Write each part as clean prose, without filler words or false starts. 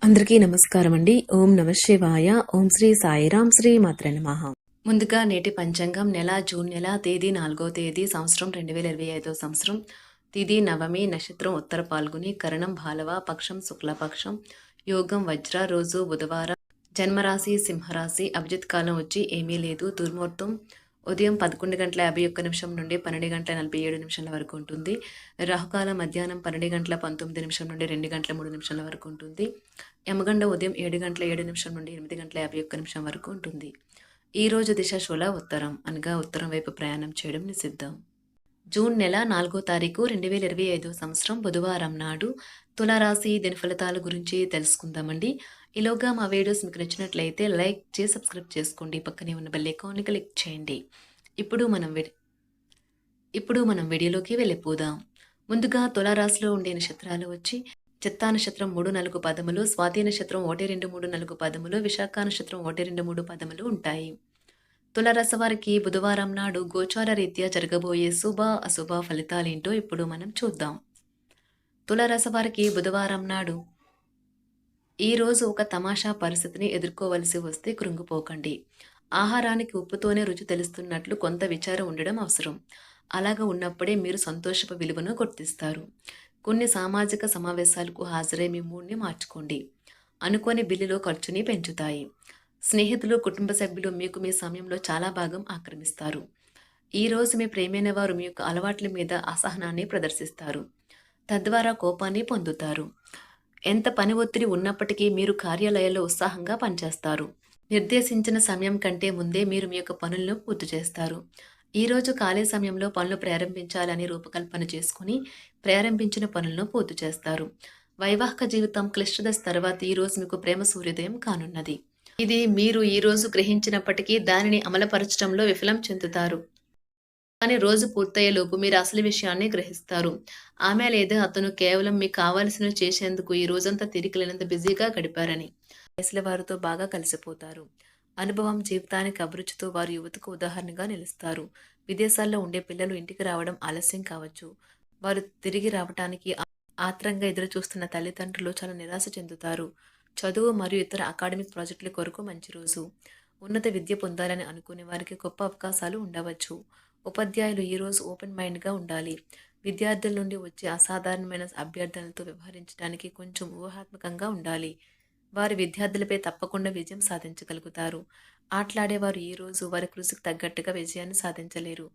అందరికీ నమస్కారం అండి. ఓం నమ శివాయ. ఓం శ్రీ సాయిరాం. శ్రీ మాత్రే నమః. ముందుగా నేటి పంచాంగం జూన్ నెల తేదీ 4వ తేదీ సంవత్సరం 2025 సంవత్సరం. తిథి నవమి, నక్షత్రం ఉత్తర పాల్గొని, కరణం బాలవ, పక్షం శుక్లపక్షం, యోగం వజ్ర, రోజు బుధవారం, జన్మరాశి సింహరాశి, అభిజిత్ కాలం వచ్చి ఏమీ లేదు. దుర్ముహూర్తం ఉదయం 11:51 నుండి 12:47 వరకు ఉంటుంది. రాహుకాలం మధ్యాహ్నం 12:19 నుండి 2:03 వరకు ఉంటుంది. యమగండ ఉదయం 7:07 నుండి 8:51 వరకు ఉంటుంది. ఈ రోజు దిశ శూల ఉత్తరం, అనగా ఉత్తరం వైపు ప్రయాణం చేయడం నిషిద్ధం. జూన్ నెల 4వ తారీఖు 2025 సంవత్సరం బుధవారం నాడు తులారాశి దినఫలితాల గురించి తెలుసుకుందామండి. ఈలోగా మా వీడియోస్ మీకు నచ్చినట్లయితే లైక్ చేసి సబ్స్క్రైబ్ చేసుకోండి. పక్కనే ఉన్న బెల్ ఐకాన్ని క్లిక్ చేయండి. ఇప్పుడు మనం వీడియోలోకి వెళ్ళిపోదాం. ముందుగా తులారాశిలో ఉండే నక్షత్రాలు వచ్చి చిత్తా నక్షత్రం 3-4 పదములు, స్వాతి నక్షత్రం 1-2-3-4 పదములు, విశాఖ నక్షత్రం 1-2-3 పదములు ఉంటాయి. తులారాశి వారికి బుధవారం నాడు గోచార రీత్యా జరగబోయే శుభ అశుభ ఫలితాలేంటో ఇప్పుడు మనం చూద్దాం. తులారాశి వారికి బుధవారం నాడు ఈరోజు ఒక తమాషా పరిస్థితిని ఎదుర్కోవలసి వస్తే కృంగిపోకండి. ఆహారానికి ఉప్పుతోనే రుచి తెలుస్తున్నట్లు కొంత విచారం ఉండడం అవసరం. అలాగా ఉన్నప్పుడే మీరు సంతోషపు విలువను గుర్తిస్తారు. కొన్ని సామాజిక సమావేశాలకు హాజరై మీ మూడ్ని మార్చుకోండి. అనుకోని బిల్లులో ఖర్చుని పెంచుతాయి. స్నేహితులు, కుటుంబ సభ్యులు మీకు మీ సమయంలో చాలా భాగం ఆక్రమిస్తారు. ఈరోజు మీ ప్రేమైన వారు మీ యొక్క అలవాట్ల మీద అసహనాన్ని ప్రదర్శిస్తారు. తద్వారా కోపాన్ని పొందుతారు. ఎంత పని ఒత్తిడి ఉన్నప్పటికీ మీరు కార్యాలయాల్లో ఉత్సాహంగా పనిచేస్తారు. నిర్దేశించిన సమయం కంటే ముందే మీరు మీ యొక్క పనులను పూర్తి చేస్తారు. ఈరోజు ఖాళీ సమయంలో పనులు ప్రారంభించాలని రూపకల్పన చేసుకుని ప్రారంభించిన పనులను పూర్తి చేస్తారు. వైవాహిక జీవితం క్లిష్టదశ తర్వాత ఈరోజు మీకు ప్రేమ సూర్యోదయం కానున్నది. ఇది మీరు ఈరోజు గ్రహించినప్పటికీ దానిని అమలుపరచడంలో విఫలం చెందుతారు. కానీ రోజు పూర్తయ్యేలోపు మీరు అసలు విషయాన్ని గ్రహిస్తారు. ఆమె లేదా అతను కేవలం మీకు కావాల్సినవి చేసేందుకు ఈ రోజంతా తిరిగిలేనంత బిజీగా గడిపారని. వయసుల వారితో బాగా కలిసిపోతారు. అనుభవం, జీవితానికి అభిరుచితో వారు యువతకు ఉదాహరణగా నిలుస్తారు. విదేశాల్లో ఉండే పిల్లలు ఇంటికి రావడం ఆలస్యం కావచ్చు. వారు తిరిగి రావటానికి ఆత్రంగా ఎదురు చూస్తున్న తల్లిదండ్రులు చాలా నిరాశ చెందుతారు. చదువు మరియు ఇతర అకాడమిక్ ప్రాజెక్టుల కొరకు మంచి రోజు. ఉన్నత విద్య పొందాలని అనుకునే వారికి గొప్ప అవకాశాలు ఉండవచ్చు. ఉపాధ్యాయులు ఈరోజు ఓపెన్ మైండ్గా ఉండాలి. విద్యార్థుల నుండి వచ్చే అసాధారణమైన అభ్యర్థనలతో వ్యవహరించడానికి కొంచెం ఊహాత్మకంగా ఉండాలి. వారి విద్యార్థులపై తప్పకుండా విజయం సాధించగలుగుతారు. ఆటలాడేవారు ఈరోజు వారి కృషికి తగ్గట్టుగా విజయాన్ని సాధించలేరు.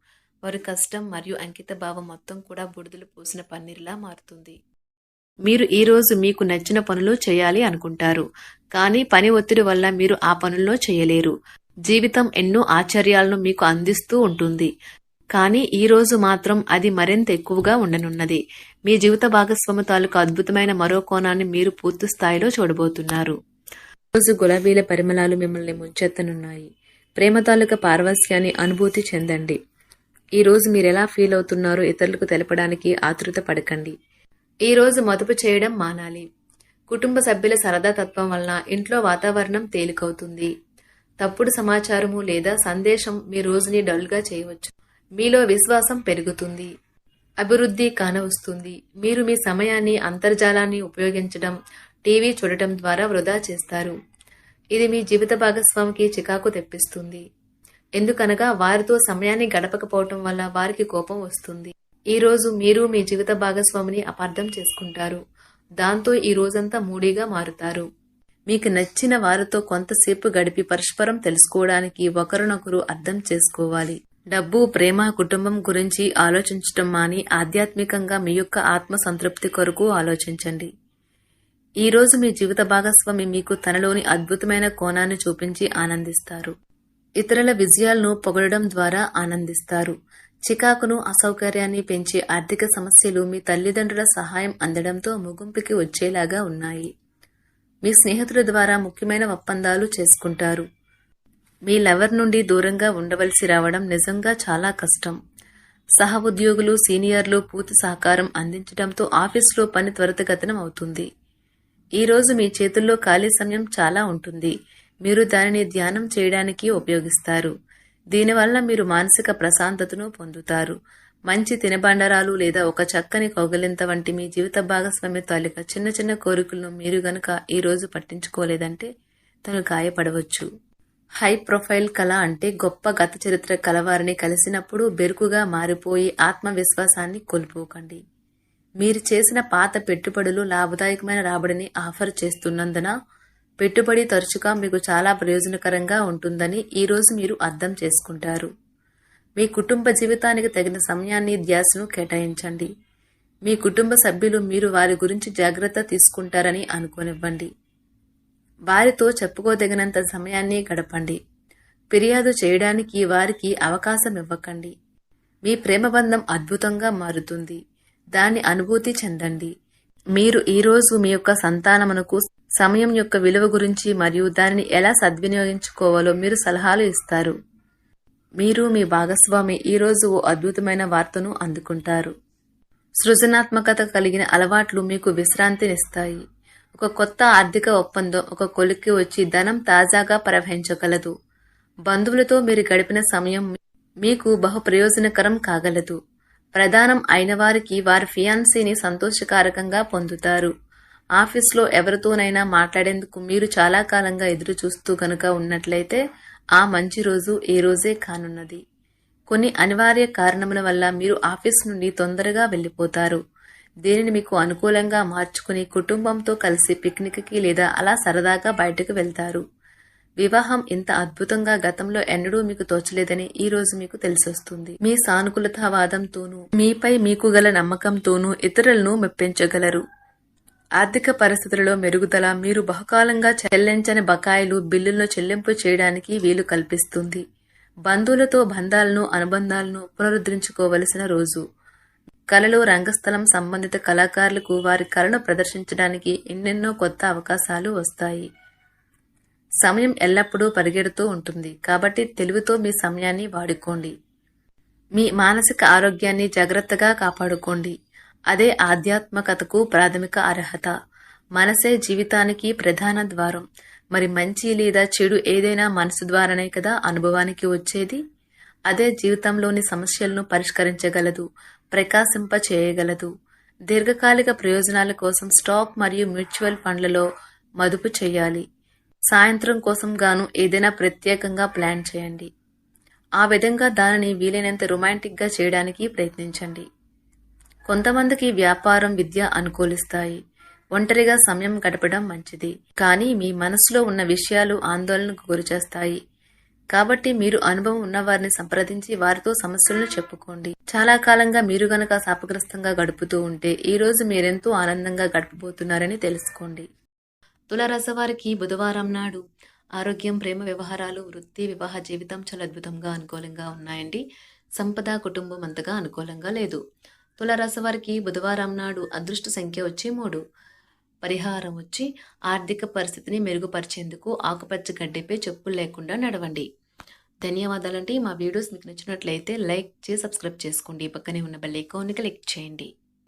వారి కష్టం మరియు అంకిత భావం మొత్తం కూడా బుడిదలు పోసిన పన్నీర్లా మారుతుంది. మీరు ఈరోజు మీకు నచ్చిన పనులు చేయాలి అనుకుంటారు, కానీ పని ఒత్తిడి వల్ల మీరు ఆ పనుల్లో చేయలేరు. జీవితం ఎన్నో ఆశ్చర్యాలను మీకు అందిస్తూ ఉంటుంది, కానీ ఈరోజు మాత్రం అది మరింత ఎక్కువగా ఉండనున్నది. మీ జీవిత భాగస్వామి తాలూకు అద్భుతమైన మరో కోణాన్ని మీరు పూర్తి స్థాయిలో చూడబోతున్నారు. రోజు గులాబీల పరిమళాలు మిమ్మల్ని ముంచెత్తనున్నాయి. ప్రేమ తాలూకా పారవస్యాన్ని అనుభూతి చెందండి. ఈరోజు మీరెలా ఫీల్ అవుతున్నారో ఇతరులకు తెలపడానికి ఆతృత పడకండి. ఈరోజు మదుపు చేయడం మానాలి. కుటుంబ సభ్యుల సరదా తత్వం వలన ఇంట్లో వాతావరణం తేలికవుతుంది. తప్పుడు సమాచారము లేదా సందేశం మీ రోజుని డల్గా చేయవచ్చు. మీలో విశ్వాసం పెరుగుతుంది. అభివృద్ధి కానవస్తుంది. మీరు మీ సమయాన్ని అంతర్జాలాన్ని ఉపయోగించడం, టీవీ చూడటం ద్వారా వృధా చేస్తారు. ఇది మీ జీవిత భాగస్వామికి చికాకు తెప్పిస్తుంది. ఎందుకనగా వారితో సమయాన్ని గడపకపోవటం వల్ల వారికి కోపం వస్తుంది. ఈ రోజు మీరు మీ జీవిత భాగస్వామిని అపార్థం చేసుకుంటారు. దాంతో ఈ రోజంతా మూడీగా మారుతారు. మీకు నచ్చిన వారితో కొంతసేపు గడిపి పరస్పరం తెలుసుకోవడానికి ఒకరినొకరు అర్థం చేసుకోవాలి. డబ్బు, ప్రేమ, కుటుంబం గురించి ఆలోచించటం మాని ఆధ్యాత్మికంగా మీ యొక్క ఆత్మ సంతృప్తి కొరకు ఆలోచించండి. ఈ రోజు మీ జీవిత భాగస్వామి మీకు తనలోని అద్భుతమైన కోణాన్ని చూపించి ఆనందిస్తారు. ఇతరుల విజయాలను పొగడడం ద్వారా ఆనందిస్తారు. చికాకును, అసౌకర్యాన్ని పెంచే ఆర్థిక సమస్యలు మీ తల్లిదండ్రుల సహాయం అందడంతో ముగింపుకి వచ్చేలాగా ఉన్నాయి. మీ స్నేహితుల ద్వారా ముఖ్యమైన ఒప్పందాలు చేసుకుంటారు. మీ లవర్ నుండి దూరంగా ఉండవలసి రావడం నిజంగా చాలా కష్టం. సహ ఉద్యోగులు, సీనియర్లు పూర్తి సహకారం అందించడంతో ఆఫీసులో పని త్వరితగతిన అవుతుంది. ఈరోజు మీ చేతుల్లో ఖాళీ సమయం చాలా ఉంటుంది. మీరు దానిని ధ్యానం చేయడానికి ఉపయోగిస్తారు. దీనివల్ల మీరు మానసిక ప్రశాంతతను పొందుతారు. మంచి తినుబండారాలు లేదా ఒక చక్కని కౌగిలింత వంటి మీ జీవిత భాగస్వామి తాలూకా చిన్న చిన్న కోరికలను మీరు గనుక ఈ రోజు పట్టించుకోలేదంటే తను గాయపడవచ్చు. హై ప్రొఫైల్ కళ అంటే గొప్ప గత చరిత్ర కలవారిని కలిసినప్పుడు బెరుకుగా మారిపోయి ఆత్మవిశ్వాసాన్ని కోల్పోకండి. మీరు చేసిన పాత పెట్టుబడులు లాభదాయకమైన రాబడిని ఆఫర్ చేస్తున్నందున పెట్టుబడి తరచుగా మీకు చాలా ప్రయోజనకరంగా ఉంటుందని ఈరోజు మీరు అర్థం చేసుకుంటారు. మీ కుటుంబ జీవితానికి తగిన సమయాన్ని ధ్యాసను కేటాయించండి. మీ కుటుంబ సభ్యులు మీరు వారి గురించి జాగ్రత్త తీసుకుంటారని అనుకోనివ్వండి. వారితో చెప్పుకోదగినంత సమయాన్ని గడపండి. ఫిర్యాదు చేయడానికి వారికి అవకాశం ఇవ్వకండి. మీ ప్రేమబంధం అద్భుతంగా మారుతుంది. దాని అనుభూతి చెందండి. మీరు ఈరోజు మీ యొక్క సంతానమునకు సమయం యొక్క విలువ గురించి మరియు దానిని ఎలా సద్వినియోగించుకోవాలో మీరు సలహాలు ఇస్తారు. మీరు మీ భాగస్వామి ఈరోజు ఓ అద్భుతమైన వార్తను అందుకుంటారు. సృజనాత్మకత కలిగిన అలవాట్లు మీకు విశ్రాంతినిస్తాయి. ఒక కొత్త ఆర్థిక ఒప్పందం ఒక కొలిక్కి వచ్చి ధనం తాజాగా ప్రవహించగలదు. బంధువులతో మీరు గడిపిన సమయం మీకు బహు ప్రయోజనకరం కాగలదు. ప్రధానం అయిన వారికి వారి ఫియాన్సీని సంతోషకారకంగా పొందుతారు. ఆఫీస్లో ఎవరితోనైనా మాట్లాడేందుకు మీరు చాలా కాలంగా ఎదురు చూస్తూ గనుక ఉన్నట్లయితే ఆ మంచి రోజు ఈ రోజే కానున్నది. కొన్ని అనివార్య కారణముల వల్ల మీరు ఆఫీస్ నుండి తొందరగా వెళ్ళిపోతారు. దీనిని మీకు అనుకూలంగా మార్చుకుని కుటుంబంతో కలిసి పిక్నిక్కి లేదా అలా సరదాగా బయటకు వెళ్తారు. వివాహం ఇంత అద్భుతంగా గతంలో ఎన్నడూ మీకు తోచలేదని ఈ రోజు మీకు తెలిసొస్తుంది. మీ సానుకూలతావాదంతోనూ మీపై మీకు గల నమ్మకంతోనూ ఇతరులను మెప్పించగలరు. ఆర్థిక పరిస్థితులలో మెరుగుదల మీరు బహుకాలంగా చెల్లించని బకాయిలు బిల్లులను చెల్లింపు చేయడానికి వీలు కల్పిస్తుంది. బంధువులతో బంధాలను అనుబంధాలను పునరుద్ధరించుకోవలసిన రోజు. కళలు రంగస్థలం సంబంధిత కళాకారులకు వారి కళను ప్రదర్శించడానికి ఎన్నెన్నో కొత్త అవకాశాలు వస్తాయి. సమయం ఎల్లప్పుడూ పరిగెడుతూ ఉంటుంది కాబట్టి తెలివితో మీ సమయాన్ని వాడుకోండి. మీ మానసిక ఆరోగ్యాన్ని జాగ్రత్తగా కాపాడుకోండి. అదే ఆధ్యాత్మికతకు ప్రాథమిక అర్హత. మనసే జీవితానికి ప్రధాన ద్వారం. మరి మంచి లేదా చెడు ఏదైనా మనసు ద్వారానే కదా అనుభవానికి వచ్చేది. అదే జీవితంలోని సమస్యలను పరిష్కరించగలదు, ప్రకాశింప చేయగలదు. దీర్ఘకాలిక ప్రయోజనాల కోసం స్టాక్ మరియు మ్యూచువల్ ఫండ్లలో మదుపు చేయాలి. సాయంత్రం కోసం గాను ఏదైనా ప్రత్యేకంగా ప్లాన్ చేయండి. ఆ విధంగా దానిని వీలైనంత రొమాంటిక్గా చేయడానికి ప్రయత్నించండి. కొంతమందికి వ్యాపారం, విద్య అనుకూలిస్తాయి. ఒంటరిగా సమయం గడపడం మంచిది. కానీ మీ మనసులో ఉన్న విషయాలు ఆందోళనకు గురిచేస్తాయి. కాబట్టి మీరు అనుభవం ఉన్నవారిని సంప్రదించి వారితో సమస్యలను చెప్పుకోండి. చాలా కాలంగా మీరు గనక శాపగ్రస్తంగా గడుపుతూ ఉంటే ఈ రోజు మీరెంతో ఆనందంగా గడపబోతున్నారని తెలుసుకోండి. తులారాశి వారికి బుధవారం నాడు ఆరోగ్యం, ప్రేమ వ్యవహారాలు, వృత్తి, వివాహ జీవితం చాలా అద్భుతంగా అనుకూలంగా ఉన్నాయండి. సంపద, కుటుంబం అంతగా అనుకూలంగా లేదు. తులారాశి వారికి బుధవారం నాడు అదృష్ట సంఖ్య వచ్చి 3. పరిహారం వచ్చి ఆర్థిక పరిస్థితిని మెరుగుపరిచేందుకు ఆకుపచ్చ గడ్డిపై చెప్పులు లేకుండా నడవండి. ధన్యవాదాలండి. మా వీడియోస్ మీకు నచ్చినట్లయితే లైక్ చేసి సబ్స్క్రైబ్ చేసుకోండి. పక్కనే ఉన్న బెల్ ఐకాన్ని క్లిక్ చేయండి.